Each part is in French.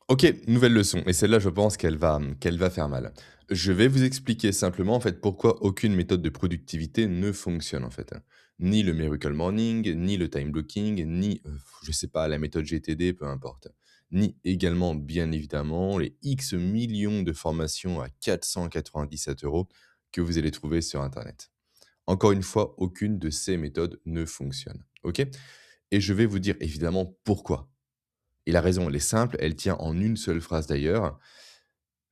OK, nouvelle leçon et celle-là, je pense qu'elle va faire mal. Je vais vous expliquer simplement, en fait, pourquoi aucune méthode de productivité ne fonctionne, en fait, hein. Ni le Miracle Morning, ni le time blocking, ni, je sais pas, la méthode GTD, peu importe. Ni également, bien évidemment, les X millions de formations à 497 € que vous allez trouver sur internet. Encore une fois, aucune de ces méthodes ne fonctionne, OK? Et je vais vous dire évidemment pourquoi. Et la raison, elle est simple, elle tient en une seule phrase d'ailleurs.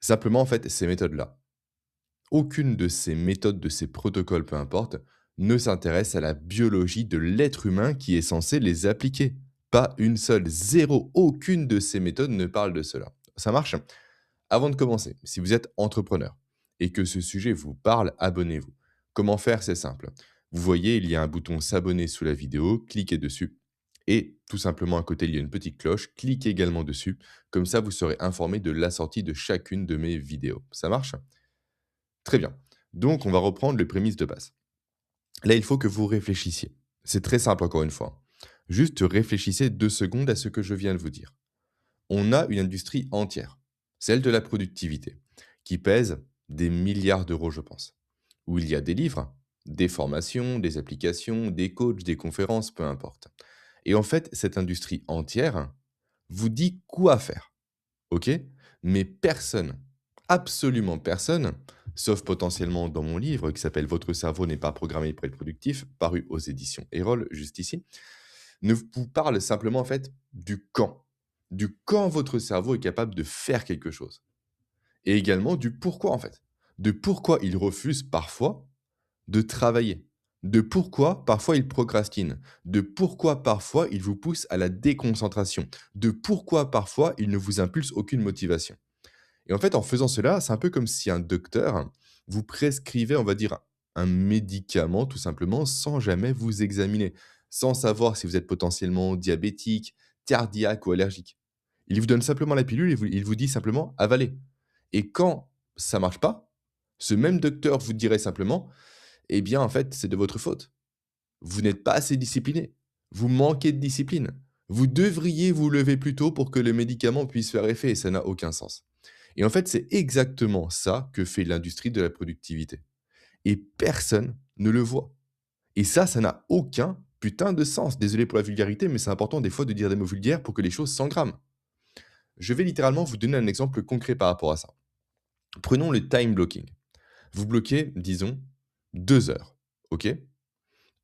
Simplement, en fait, ces méthodes-là, aucune de ces méthodes, de ces protocoles, peu importe, ne s'intéresse à la biologie de l'être humain qui est censé les appliquer. Pas une seule, zéro, aucune de ces méthodes ne parle de cela. Ça marche? Avant de commencer, si vous êtes entrepreneur et que ce sujet vous parle, abonnez-vous. Comment faire? C'est simple. Vous voyez, il y a un bouton s'abonner sous la vidéo, cliquez dessus. Et tout simplement à côté, il y a une petite cloche, cliquez également dessus. Comme ça, vous serez informé de la sortie de chacune de mes vidéos. Ça marche? Très bien. Donc, on va reprendre les prémices de base. Là, il faut que vous réfléchissiez. C'est très simple, encore une fois. Juste réfléchissez 2 secondes à ce que je viens de vous dire. On a une industrie entière, celle de la productivité, qui pèse des milliards d'euros, je pense, où il y a des livres, des formations, des applications, des coachs, des conférences, peu importe. Et en fait, cette industrie entière vous dit quoi faire, ok? Mais personne, absolument personne, sauf potentiellement dans mon livre qui s'appelle Votre cerveau n'est pas programmé pour être productif, paru aux éditions Erol, juste ici, ne vous parle simplement en fait du quand votre cerveau est capable de faire quelque chose et également du pourquoi en fait, de pourquoi il refuse parfois de travailler, de pourquoi parfois il procrastine, de pourquoi parfois il vous pousse à la déconcentration, de pourquoi parfois il ne vous impulse aucune motivation. Et en fait, en faisant cela, c'est un peu comme si un docteur vous prescrivait, on va dire, un médicament tout simplement sans jamais vous examiner, sans savoir si vous êtes potentiellement diabétique, cardiaque ou allergique. Il vous donne simplement la pilule et il vous dit simplement avalez. Et quand ça marche pas, ce même docteur vous dirait simplement, eh bien en fait, c'est de votre faute. Vous n'êtes pas assez discipliné. Vous manquez de discipline. Vous devriez vous lever plus tôt pour que le médicament puisse faire effet et ça n'a aucun sens. Et en fait, c'est exactement ça que fait l'industrie de la productivité. Et personne ne le voit. Et ça n'a aucun putain de sens. Désolé pour la vulgarité, mais c'est important des fois de dire des mots vulgaires pour que les choses s'engramment. Je vais littéralement vous donner un exemple concret par rapport à ça. Prenons le time blocking. Vous bloquez, disons, 2 heures, ok?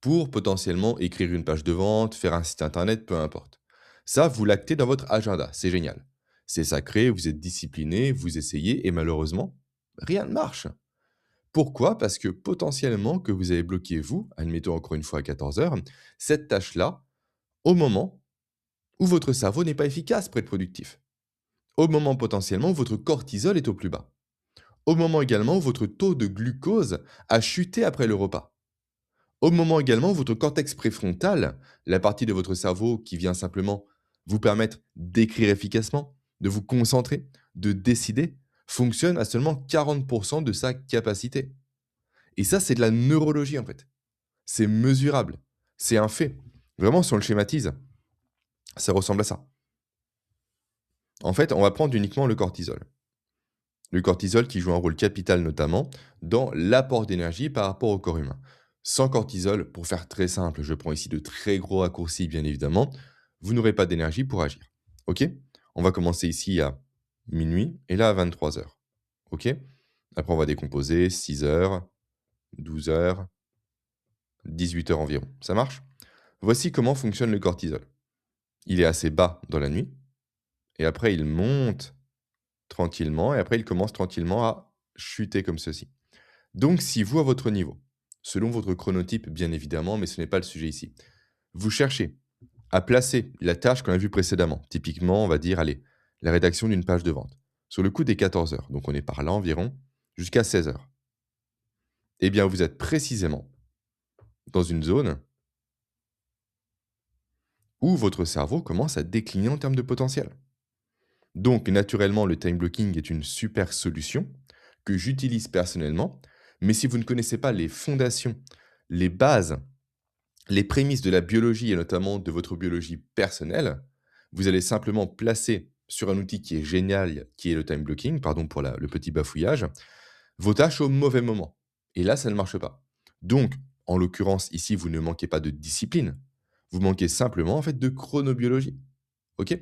Pour potentiellement écrire une page de vente, faire un site internet, peu importe. Ça, vous l'actez dans votre agenda, c'est génial. C'est sacré, vous êtes discipliné, vous essayez et malheureusement, rien ne marche. Pourquoi? Parce que potentiellement que vous avez bloqué vous, admettons encore une fois à 14 heures, cette tâche-là au moment où votre cerveau n'est pas efficace pour être productif. Au moment potentiellement où votre cortisol est au plus bas. Au moment également où votre taux de glucose a chuté après le repas. Au moment également où votre cortex préfrontal, la partie de votre cerveau qui vient simplement vous permettre d'écrire efficacement, de vous concentrer, de décider, fonctionne à seulement 40% de sa capacité. Et ça, c'est de la neurologie en fait. C'est mesurable. C'est un fait. Vraiment, si on le schématise, ça ressemble à ça. En fait, on va prendre uniquement le cortisol. Le cortisol qui joue un rôle capital notamment dans l'apport d'énergie par rapport au corps humain. Sans cortisol, pour faire très simple, je prends ici de très gros raccourcis bien évidemment, vous n'aurez pas d'énergie pour agir. Ok? On va commencer ici à minuit et là à 23 heures. Ok? Après on va décomposer 6 heures, 12 heures, 18 heures environ. Ça marche? Voici comment fonctionne le cortisol. Il est assez bas dans la nuit et après il monte tranquillement et après il commence tranquillement à chuter comme ceci. Donc, si vous, à votre niveau, selon votre chronotype, bien évidemment, mais ce n'est pas le sujet ici, vous cherchez à placer la tâche qu'on a vue précédemment, typiquement, on va dire, allez, la rédaction d'une page de vente, sur le coup des 14 heures, donc on est par là environ, jusqu'à 16 heures, eh bien, vous êtes précisément dans une zone où votre cerveau commence à décliner en termes de potentiel. Donc, naturellement, le time blocking est une super solution que j'utilise personnellement, mais si vous ne connaissez pas les fondations, les bases, les prémices de la biologie et notamment de votre biologie personnelle, vous allez simplement placer sur un outil qui est génial, qui est le time blocking, pardon pour le petit bafouillage, vos tâches au mauvais moment. Et là, ça ne marche pas. Donc, en l'occurrence, ici, vous ne manquez pas de discipline. Vous manquez simplement, en fait, de chronobiologie. OK?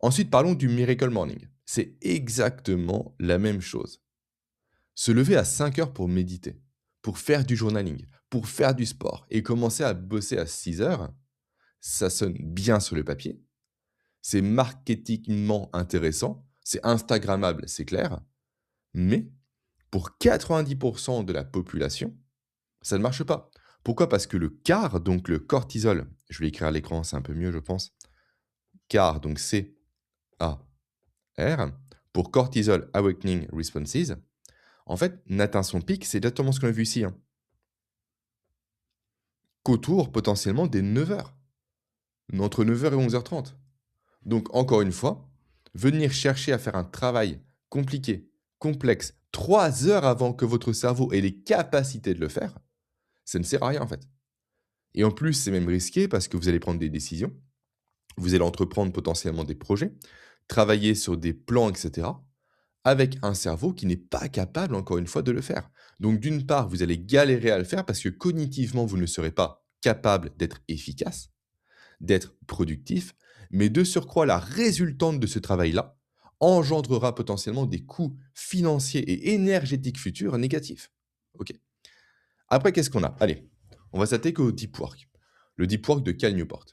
Ensuite, parlons du miracle morning. C'est exactement la même chose. Se lever à 5 heures pour méditer, pour faire du journaling, pour faire du sport et commencer à bosser à 6 heures, ça sonne bien sur le papier. C'est marketingment intéressant, c'est instagrammable, c'est clair, mais pour 90% de la population, ça ne marche pas. Pourquoi? Parce que le CAR, donc le cortisol, je vais l'écrire à l'écran, c'est un peu mieux, je pense. CAR, donc C-A-R, pour Cortisol Awakening Responses, en fait, n'atteint son pic, c'est exactement ce qu'on a vu ici, hein, qu'autour potentiellement des 9 heures, entre 9 heures et 11h30. Donc, encore une fois, venir chercher à faire un travail compliqué, complexe, 3 heures avant que votre cerveau ait les capacités de le faire, ça ne sert à rien en fait. Et en plus, c'est même risqué parce que vous allez prendre des décisions, vous allez entreprendre potentiellement des projets, travailler sur des plans, etc., avec un cerveau qui n'est pas capable, encore une fois, de le faire. Donc, d'une part, vous allez galérer à le faire parce que cognitivement, vous ne serez pas capable d'être efficace, d'être productif, mais de surcroît, la résultante de ce travail-là engendrera potentiellement des coûts financiers et énergétiques futurs négatifs. Ok. Après, qu'est-ce qu'on a? Allez, on va s'attaquer au deep work. Le deep work de Cal Newport.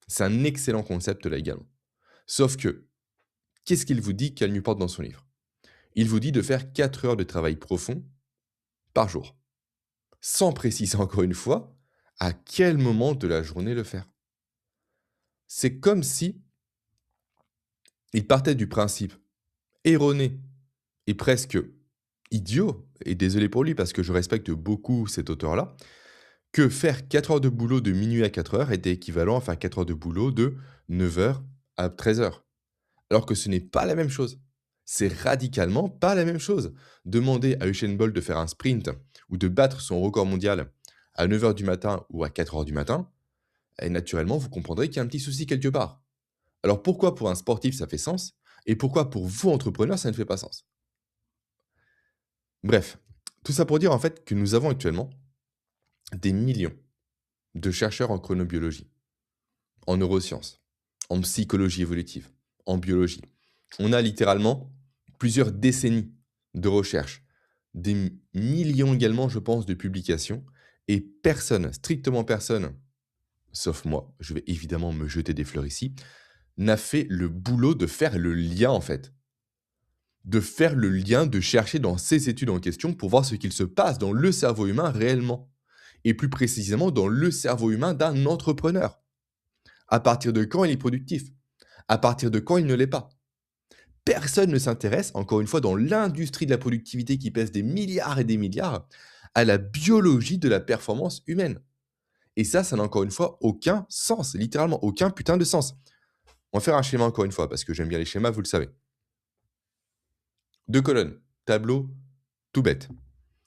C'est un excellent concept là également. Sauf que, qu'est-ce qu'il vous dit, Cal Newport, dans son livre? Il vous dit de faire 4 heures de travail profond par jour, sans préciser encore une fois à quel moment de la journée le faire. C'est comme si il partait du principe erroné et presque idiot, et désolé pour lui parce que je respecte beaucoup cet auteur-là, que faire 4 heures de boulot de minuit à 4 heures était équivalent à faire 4 heures de boulot de 9 heures à 13 heures. Alors que ce n'est pas la même chose. C'est radicalement pas la même chose. Demander à Usain Bolt de faire un sprint ou de battre son record mondial à 9 heures du matin ou à 4 heures du matin, et naturellement, vous comprendrez qu'il y a un petit souci quelque part. Alors pourquoi pour un sportif ça fait sens et pourquoi pour vous entrepreneur ça ne fait pas sens? Bref, tout ça pour dire en fait que nous avons actuellement des millions de chercheurs en chronobiologie, en neurosciences, en psychologie évolutive, en biologie. On a littéralement plusieurs décennies de recherche, des millions également, je pense, de publications, et personne, strictement personne, sauf moi, je vais évidemment me jeter des fleurs ici, n'a fait le boulot de faire le lien en fait. De faire le lien, de chercher dans ces études en question pour voir ce qu'il se passe dans le cerveau humain réellement. Et plus précisément dans le cerveau humain d'un entrepreneur. À partir de quand il est productif? À partir de quand il ne l'est pas? Personne ne s'intéresse, encore une fois, dans l'industrie de la productivité qui pèse des milliards et des milliards, à la biologie de la performance humaine. Et ça n'a encore une fois aucun sens, littéralement aucun putain de sens. On va faire un schéma encore une fois, parce que j'aime bien les schémas, vous le savez. 2 colonnes, tableau, tout bête.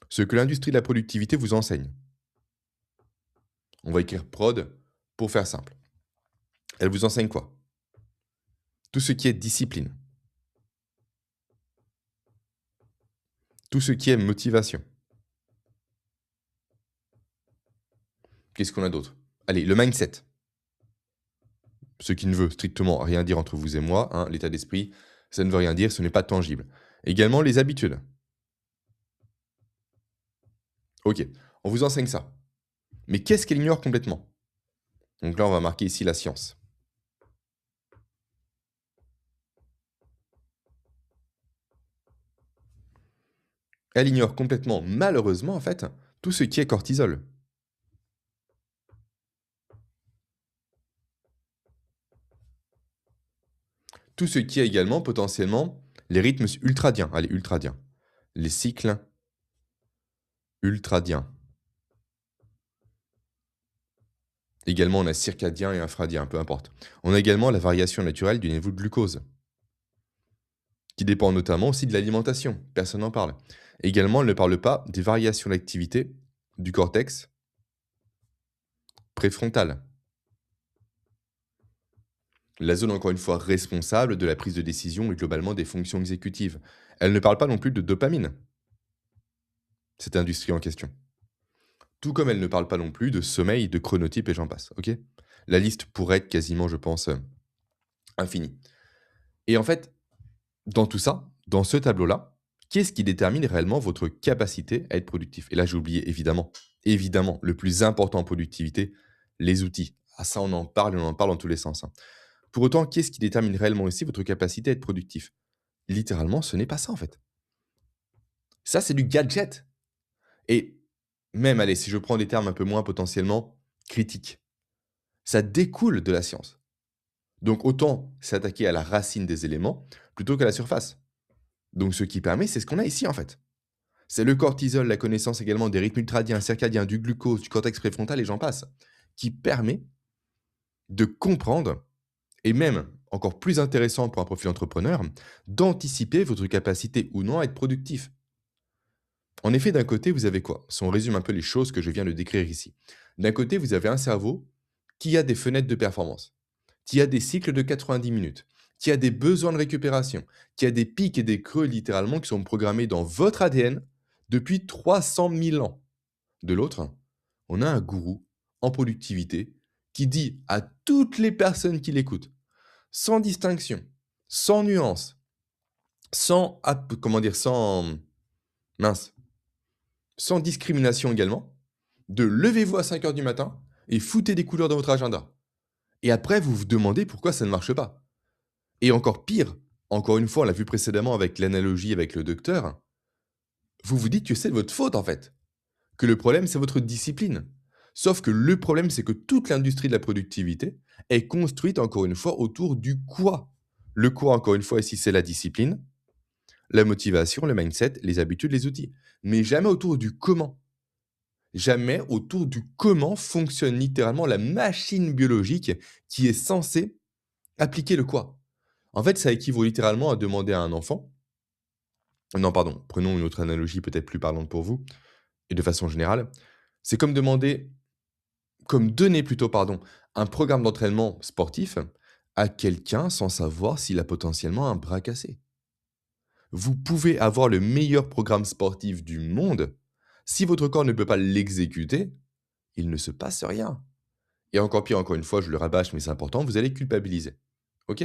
Ce que l'industrie de la productivité vous enseigne. On va écrire prod pour faire simple. Elle vous enseigne quoi? Tout ce qui est discipline. Tout ce qui est motivation. Qu'est-ce qu'on a d'autre? Allez, le mindset. Ce qui ne veut strictement rien dire entre vous et moi, hein, l'état d'esprit, ça ne veut rien dire, ce n'est pas tangible. Également les habitudes. Ok, on vous enseigne ça. Mais qu'est-ce qu'elle ignore complètement? Donc là, on va marquer ici la science. Elle ignore complètement, malheureusement, en fait, tout ce qui est cortisol. Tout ce qui est également potentiellement les rythmes ultradiens. Allez, ultradiens. Les cycles ultradiens. Également, on a circadien et infradien, peu importe. On a également la variation naturelle du niveau de glucose, qui dépend notamment aussi de l'alimentation. Personne n'en parle. Également, elle ne parle pas des variations d'activité du cortex préfrontal. La zone, encore une fois, responsable de la prise de décision et globalement des fonctions exécutives. Elle ne parle pas non plus de dopamine, cette industrie en question. Tout comme elle ne parle pas non plus de sommeil, de chronotype et j'en passe, ok? La liste pourrait être quasiment, je pense, infinie. Et en fait, dans tout ça, dans ce tableau-là, qu'est-ce qui détermine réellement votre capacité à être productif? Et là, j'ai oublié évidemment, le plus important en productivité, les outils. Ah ça, on en parle dans tous les sens, hein. Pour autant, qu'est-ce qui détermine réellement aussi votre capacité à être productif? Littéralement, ce n'est pas ça, en fait. Ça, c'est du gadget. Et même, allez, si je prends des termes un peu moins potentiellement critiques, ça découle de la science. Donc autant s'attaquer à la racine des éléments plutôt qu'à la surface. Donc ce qui permet, c'est ce qu'on a ici, en fait. C'est le cortisol, la connaissance également des rythmes ultradiens, circadiens, du glucose, du cortex préfrontal et j'en passe, qui permet de comprendre, et même, encore plus intéressant pour un profil entrepreneur, d'anticiper votre capacité ou non à être productif. En effet, d'un côté, vous avez quoi? Si on résume un peu les choses que je viens de décrire ici. D'un côté, vous avez un cerveau qui a des fenêtres de performance, qui a des cycles de 90 minutes, qui a des besoins de récupération, qui a des pics et des creux littéralement qui sont programmés dans votre ADN depuis 300 000 ans. De l'autre, on a un gourou en productivité qui dit à toutes les personnes qui l'écoutent, sans distinction, sans nuance, sans mince, sans discrimination également, de levez-vous à 5 heures du matin et foutez des couleurs dans votre agenda. Et après, vous vous demandez pourquoi ça ne marche pas. Et encore pire, encore une fois, on l'a vu précédemment avec l'analogie avec le docteur, vous vous dites que c'est de votre faute en fait. Que le problème, c'est votre discipline. Sauf que le problème, c'est que toute l'industrie de la productivité est construite, encore une fois, autour du quoi. Le quoi, encore une fois, ici, c'est la discipline, la motivation, le mindset, les habitudes, les outils. Mais jamais autour du comment. Jamais autour du comment fonctionne littéralement la machine biologique qui est censée appliquer le quoi. En fait, ça équivaut littéralement à demander à un enfant. Non, pardon, prenons une autre analogie peut-être plus parlante pour vous, et de façon générale. C'est comme donner plutôt, pardon, un programme d'entraînement sportif à quelqu'un sans savoir s'il a potentiellement un bras cassé. Vous pouvez avoir le meilleur programme sportif du monde. Si votre corps ne peut pas l'exécuter, il ne se passe rien. Et encore pire, encore une fois, je le rabâche, mais c'est important, vous allez culpabiliser. Ok?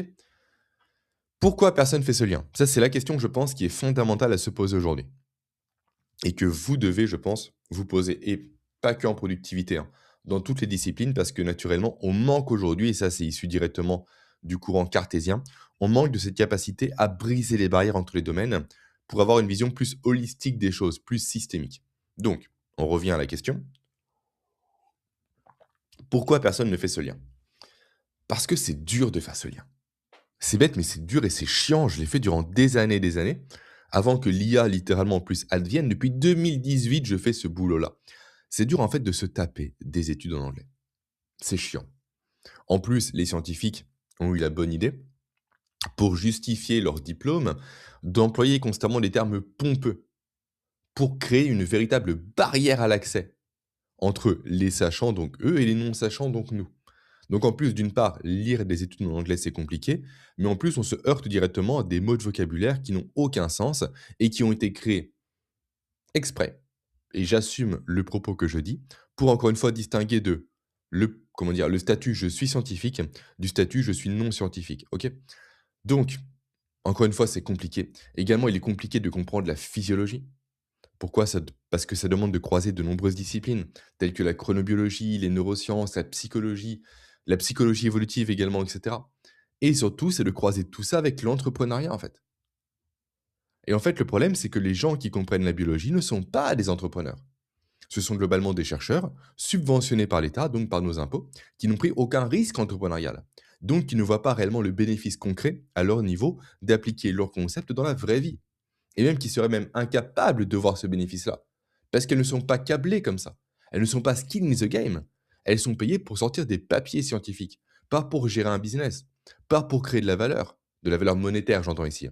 Pourquoi personne fait ce lien? Ça, c'est la question, je pense, qui est fondamentale à se poser aujourd'hui. Et que vous devez, je pense, vous poser. Et pas que en productivité, hein, dans toutes les disciplines, parce que naturellement, on manque aujourd'hui, et ça, c'est issu directement du courant cartésien, on manque de cette capacité à briser les barrières entre les domaines pour avoir une vision plus holistique des choses, plus systémique. Donc, on revient à la question, pourquoi personne ne fait ce lien? Parce que c'est dur de faire ce lien. C'est bête, mais c'est dur et c'est chiant. Je l'ai fait durant des années, avant que l'IA littéralement en plus advienne. Depuis 2018, je fais ce boulot-là. C'est dur en fait de se taper des études en anglais. C'est chiant. En plus, les scientifiques ont eu la bonne idée, pour justifier leur diplôme, d'employer constamment des termes pompeux, pour créer une véritable barrière à l'accès entre les sachants, donc eux, et les non-sachants, donc nous. Donc en plus, d'une part, lire des études en anglais, c'est compliqué, mais en plus, on se heurte directement à des mots de vocabulaire qui n'ont aucun sens et qui ont été créés exprès. Et j'assume le propos que je dis pour encore une fois distinguer de le statut je suis scientifique du statut je suis non scientifique. Ok? Donc, encore une fois, c'est compliqué. Également, il est compliqué de comprendre la physiologie. Pourquoi ça Parce que ça demande de croiser de nombreuses disciplines, telles que la chronobiologie, les neurosciences, la psychologie évolutive également, et cetera. Et surtout, c'est de croiser tout ça avec l'entrepreneuriat, en fait. Et en fait, le problème, c'est que les gens qui comprennent la biologie ne sont pas des entrepreneurs. Ce sont globalement des chercheurs, subventionnés par l'État, donc par nos impôts, qui n'ont pris aucun risque entrepreneurial, donc qui ne voient pas réellement le bénéfice concret, à leur niveau, d'appliquer leurs concepts dans la vraie vie. Et même qui seraient même incapables de voir ce bénéfice-là. Parce qu'elles ne sont pas câblées comme ça. Elles ne sont pas skin in the game. Elles sont payées pour sortir des papiers scientifiques, pas pour gérer un business, pas pour créer de la valeur monétaire, j'entends ici.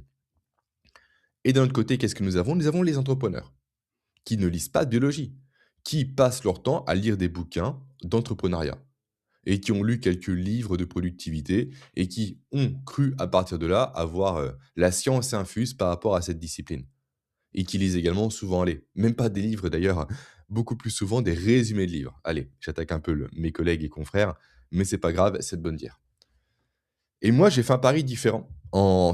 Et d'un autre côté, qu'est-ce que nous avons? Nous avons les entrepreneurs, qui ne lisent pas de biologie, qui passent leur temps à lire des bouquins d'entrepreneuriat. et qui ont lu quelques livres de productivité et qui ont cru à partir de là avoir, la science infuse par rapport à cette discipline et qui lisent également souvent, allez, même pas des livres d'ailleurs, beaucoup plus souvent des résumés de livres. Allez, j'attaque un peu mes collègues et confrères, mais c'est pas grave, c'est de bonne guerre. Et moi, j'ai fait un pari différent.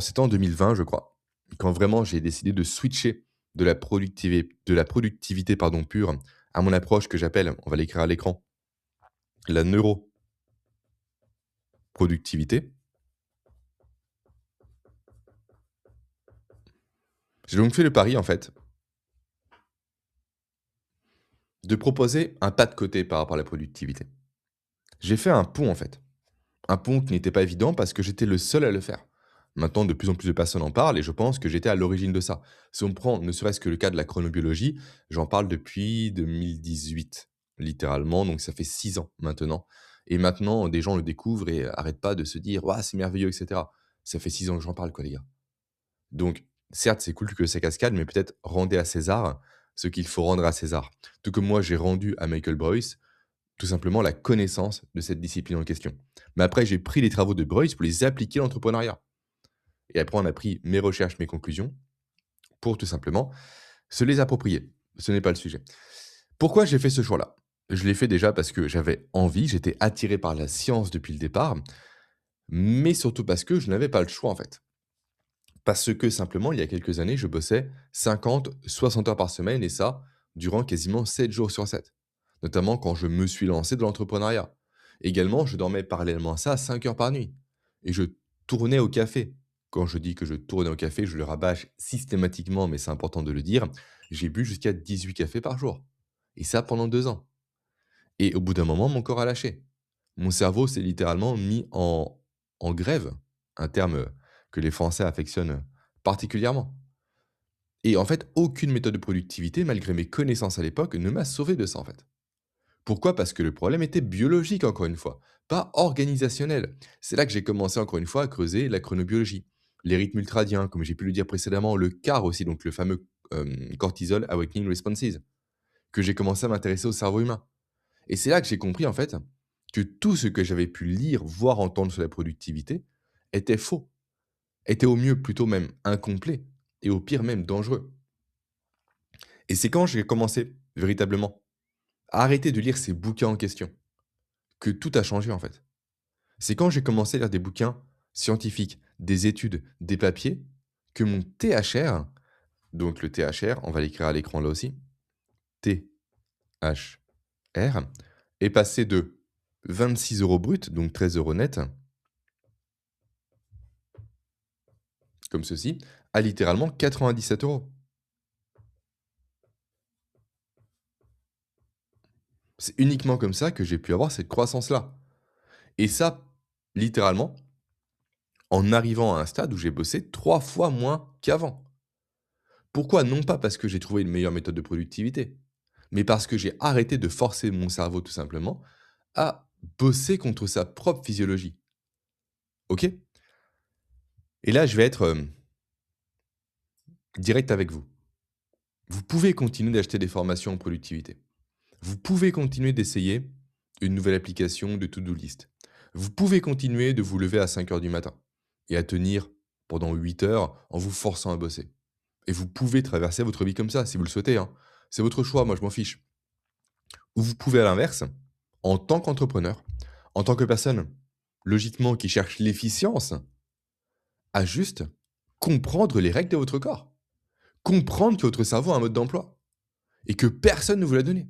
C'était en 2020, je crois, quand vraiment j'ai décidé de switcher de la productivité pardon, pure à mon approche que j'appelle, on va l'écrire à l'écran, la neuroproductivité. J'ai donc fait le pari, en fait, de proposer un pas de côté par rapport à la productivité. J'ai fait un pont, en fait. Un pont qui n'était pas évident parce que j'étais le seul à le faire. Maintenant, de plus en plus de personnes en parlent et je pense que j'étais à l'origine de ça. Si on prend ne serait-ce que le cas de la chronobiologie, j'en parle depuis 2018, littéralement, donc ça fait 6 ans maintenant. Et maintenant, des gens le découvrent et arrêtent pas de se dire: «Waouh, c'est merveilleux», et cetera. Ça fait 6 ans que j'en parle, quoi, les gars. Donc, certes, c'est cool que ça cascade, mais peut-être rendez à César ce qu'il faut rendre à César. Tout comme moi, j'ai rendu à Michael Boyce tout simplement la connaissance de cette discipline en question. Mais après, j'ai pris les travaux de Bruce pour les appliquer à l'entrepreneuriat. Et après, on a pris mes recherches, mes conclusions, pour tout simplement se les approprier. Ce n'est pas le sujet. Pourquoi j'ai fait ce choix-là? Je l'ai fait déjà parce que j'avais envie, j'étais attiré par la science depuis le départ, mais surtout parce que je n'avais pas le choix en fait. Parce que simplement, il y a quelques années, je bossais 50, 60 heures par semaine et ça, durant quasiment 7 jours sur 7. Notamment quand je me suis lancé dans l'entrepreneuriat. Également, je dormais parallèlement à ça 5 heures par nuit. Et je tournais au café. Quand je dis que je tournais au café, je le rabâche systématiquement, mais c'est important de le dire. J'ai bu jusqu'à 18 cafés par jour. Et ça pendant 2 ans. Et au bout d'un moment, mon corps a lâché. Mon cerveau s'est littéralement mis en grève, un terme que les Français affectionnent particulièrement. Et en fait, aucune méthode de productivité, malgré mes connaissances à l'époque, ne m'a sauvé de ça en fait. Pourquoi? Parce que le problème était biologique, encore une fois, pas organisationnel. C'est là que j'ai commencé, encore une fois, à creuser la chronobiologie, les rythmes ultradiens, comme j'ai pu le dire précédemment, le CAR aussi, donc le fameux Cortisol Awakening Responses, que j'ai commencé à m'intéresser au cerveau humain. Et c'est là que j'ai compris, en fait, que tout ce que j'avais pu lire, voir, entendre sur la productivité était faux, était au mieux plutôt même incomplet, et au pire même dangereux. Et c'est quand j'ai commencé, véritablement, à arrêter de lire ces bouquins en question, que tout a changé, en fait. C'est quand j'ai commencé à lire des bouquins scientifiques, des études, des papiers, que mon THR, donc le THR, on va l'écrire à l'écran là aussi, THR, est passé de 26 euros brut, donc 13 euros net, comme ceci, à littéralement 97 euros. C'est uniquement comme ça que j'ai pu avoir cette croissance-là. Et ça, littéralement, en arrivant à un stade où j'ai bossé 3 fois moins qu'avant. Pourquoi? Non pas parce que j'ai trouvé une meilleure méthode de productivité, mais parce que j'ai arrêté de forcer mon cerveau tout simplement à bosser contre sa propre physiologie. OK? Et là, je vais être, direct avec vous. Vous pouvez continuer d'acheter des formations en productivité. Vous pouvez continuer d'essayer une nouvelle application de to-do list. Vous pouvez continuer de vous lever à 5 heures du matin et à tenir pendant 8 heures en vous forçant à bosser. Et vous pouvez traverser votre vie comme ça si vous le souhaitez, hein. C'est votre choix, moi je m'en fiche. Ou vous pouvez à l'inverse, en tant qu'entrepreneur, en tant que personne, logiquement qui cherche l'efficience, à juste comprendre les règles de votre corps. Comprendre que votre cerveau a un mode d'emploi et que personne ne vous l'a donné.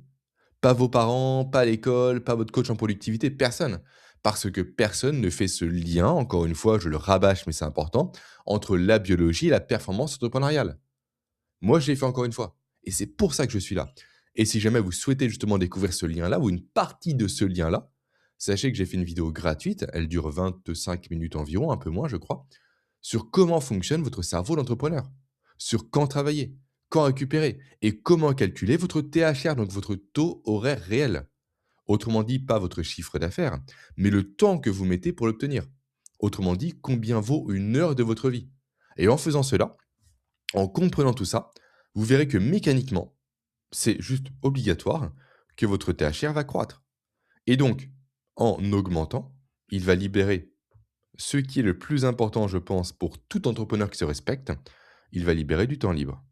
Pas vos parents, pas l'école, pas votre coach en productivité, personne. Parce que personne ne fait ce lien, encore une fois, je le rabâche, mais c'est important, entre la biologie et la performance entrepreneuriale. Moi, je l'ai fait encore une fois. Et c'est pour ça que je suis là. Et si jamais vous souhaitez justement découvrir ce lien-là, ou une partie de ce lien-là, sachez que j'ai fait une vidéo gratuite, elle dure 25 minutes environ, un peu moins je crois, sur comment fonctionne votre cerveau d'entrepreneur, sur quand travailler, quand récupérer, et comment calculer votre THR, donc votre taux horaire réel. Autrement dit, pas votre chiffre d'affaires, mais le temps que vous mettez pour l'obtenir. Autrement dit, combien vaut une heure de votre vie. Et en faisant cela, en comprenant tout ça, vous verrez que mécaniquement, c'est juste obligatoire que votre THR va croître. Et donc, En augmentant, il va libérer ce qui est le plus important, je pense, pour tout entrepreneur qui se respecte, il va libérer du temps libre.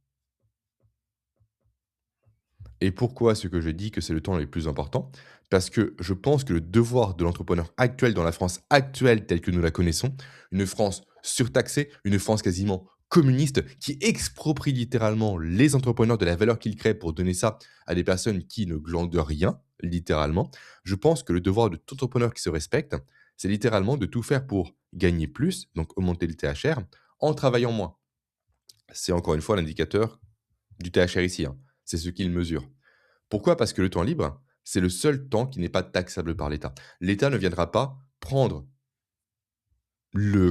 Et pourquoi ce que je dis que c'est le temps le plus important? Parce que je pense que le devoir de l'entrepreneur actuel dans la France actuelle telle que nous la connaissons, une France surtaxée, une France quasiment communiste qui exproprie littéralement les entrepreneurs de la valeur qu'ils créent pour donner ça à des personnes qui ne glandent rien, littéralement. Je pense que le devoir de tout entrepreneur qui se respecte, c'est littéralement de tout faire pour gagner plus, donc augmenter le THR, en travaillant moins. C'est encore une fois l'indicateur du THR ici, hein. C'est ce qu'il mesure. Pourquoi? Parce que le temps libre, c'est le seul temps qui n'est pas taxable par l'État. L'État ne viendra pas prendre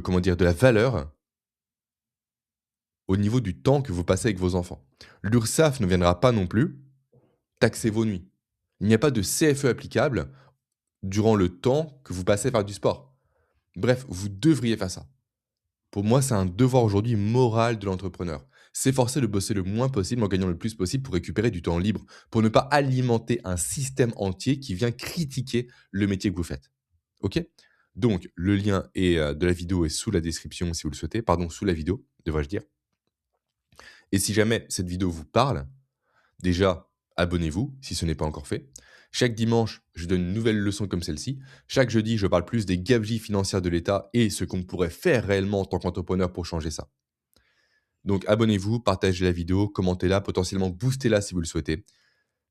comment dire? De la valeur au niveau du temps que vous passez avec vos enfants. L'URSSAF ne viendra pas non plus taxer vos nuits. Il n'y a pas de CFE applicable durant le temps que vous passez à faire du sport. Bref, vous devriez faire ça. Pour moi, c'est un devoir aujourd'hui moral de l'entrepreneur. S'efforcer de bosser le moins possible en gagnant le plus possible pour récupérer du temps libre, pour ne pas alimenter un système entier qui vient critiquer le métier que vous faites. OK? Donc le lien de la vidéo est sous la description si vous le souhaitez, pardon, sous la vidéo, devrais-je dire. Et si jamais cette vidéo vous parle, déjà, abonnez-vous si ce n'est pas encore fait. Chaque dimanche, je donne une nouvelle leçon comme celle-ci. Chaque jeudi, je parle plus des gabegies financières de l'État et ce qu'on pourrait faire réellement en tant qu'entrepreneur pour changer ça. Donc abonnez-vous, partagez la vidéo, commentez-la, potentiellement boostez-la si vous le souhaitez.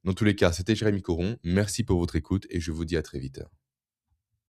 Dans tous les cas, c'était Jérémy Coron. Merci pour votre écoute et je vous dis à très vite.